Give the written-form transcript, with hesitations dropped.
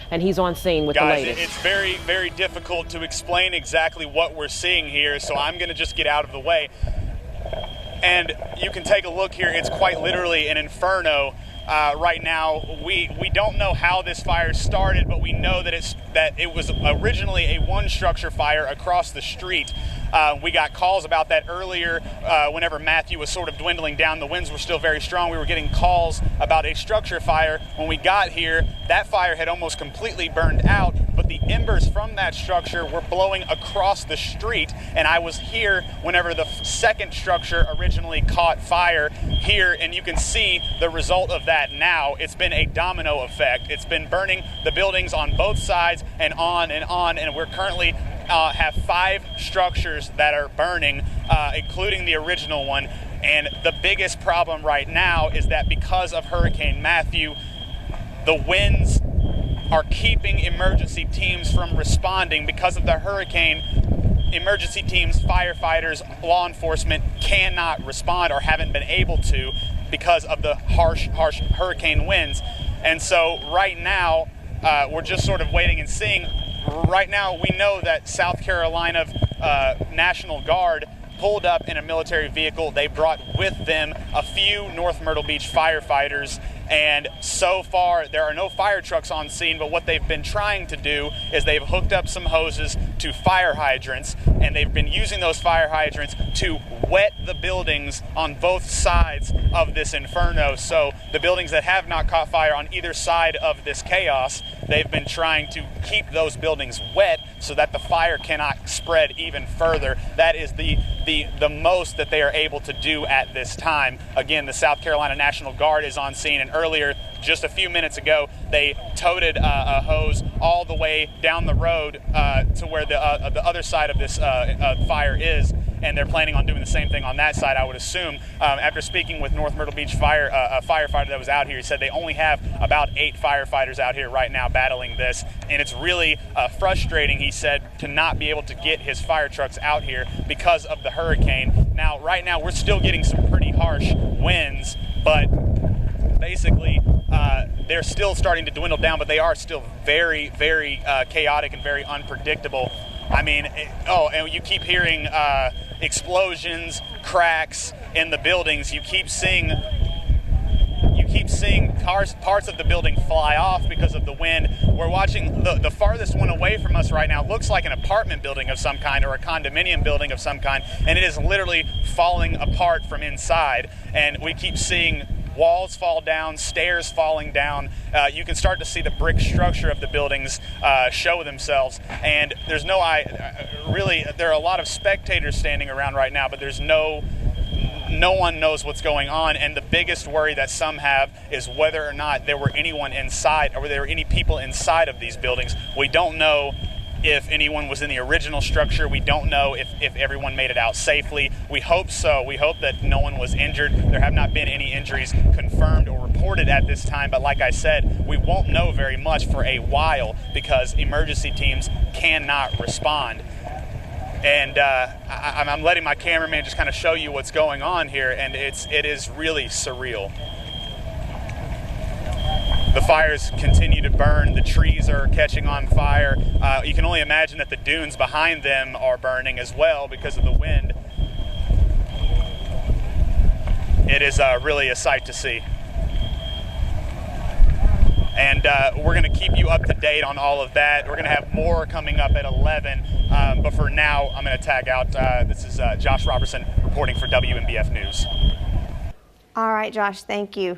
and he's on scene with the latest. It's very, very difficult to explain exactly what we're seeing here, so I'm going to just get out of the way. And you can take a look here. It's quite literally an inferno right now. We don't know how this fire started, but we know that it was originally a one-structure fire across the street. We got calls about that earlier whenever Matthew was sort of dwindling down. The winds were still very strong. We were getting calls about a structure fire. When we got here, that fire had almost completely burned out, but the embers from that structure were blowing across the street, and I was here whenever the second structure originally caught fire here, and you can see the result of that now. It's been a domino effect. It's been burning the buildings on both sides and on, and we're currently have 5 structures that are burning, including the original one. And the biggest problem right now is that because of Hurricane Matthew, the winds are keeping emergency teams from responding. Because of the hurricane, emergency teams, firefighters, law enforcement cannot respond or haven't been able to because of the harsh hurricane winds. And so right now, we're just sort of waiting and seeing. Right now, we know that South Carolina National Guard pulled up in a military vehicle. They brought with them a few North Myrtle Beach firefighters, and so far there are no fire trucks on scene, but what they've been trying to do is they've hooked up some hoses to fire hydrants, and they've been using those fire hydrants to wet the buildings on both sides of this inferno. So the buildings that have not caught fire on either side of this chaos, they've been trying to keep those buildings wet so that the fire cannot spread even further. That is the most that they are able to do at this time. Again, the South Carolina National Guard is on scene, and earlier, just a few minutes ago, they toted a hose all the way down the road to where the other side of this fire is, and they're planning on doing the same thing on that side, I would assume. After speaking with North Myrtle Beach a firefighter that was out here, he said they only have about 8 firefighters out here right now battling this, and it's really frustrating, he said, to not be able to get his fire trucks out here because of the hurricane. Now, right now, we're still getting some pretty harsh winds, but basically, they're still starting to dwindle down, but they are still very, very chaotic and very unpredictable. I mean, and you keep hearing explosions, cracks in the buildings. You keep seeing parts of the building fly off because of the wind. We're watching the farthest one away from us right now. It looks like an apartment building of some kind or a condominium building of some kind, and it is literally falling apart from inside. And we keep seeing walls fall down, stairs falling down. You can start to see the brick structure of the buildings show themselves. And there's there are a lot of spectators standing around right now, but there's no one knows what's going on. And the biggest worry that some have is whether or not there were anyone inside, or there were any people inside of these buildings. We don't know if anyone was in the original structure. We don't know if everyone made it out safely. We hope so. We hope that no one was injured. There have not been any injuries confirmed or reported at this time, but like I said, we won't know very much for a while because emergency teams cannot respond. And I'm letting my cameraman just kind of show you what's going on here, and it is really surreal. The fires continue to burn. The trees are catching on fire. You can only imagine that the dunes behind them are burning as well because of the wind. It is really a sight to see. And we're going to keep you up to date on all of that. We're going to have more coming up at 11. But for now, I'm going to tag out. This is Josh Robertson reporting for WMBF News. All right, Josh, thank you.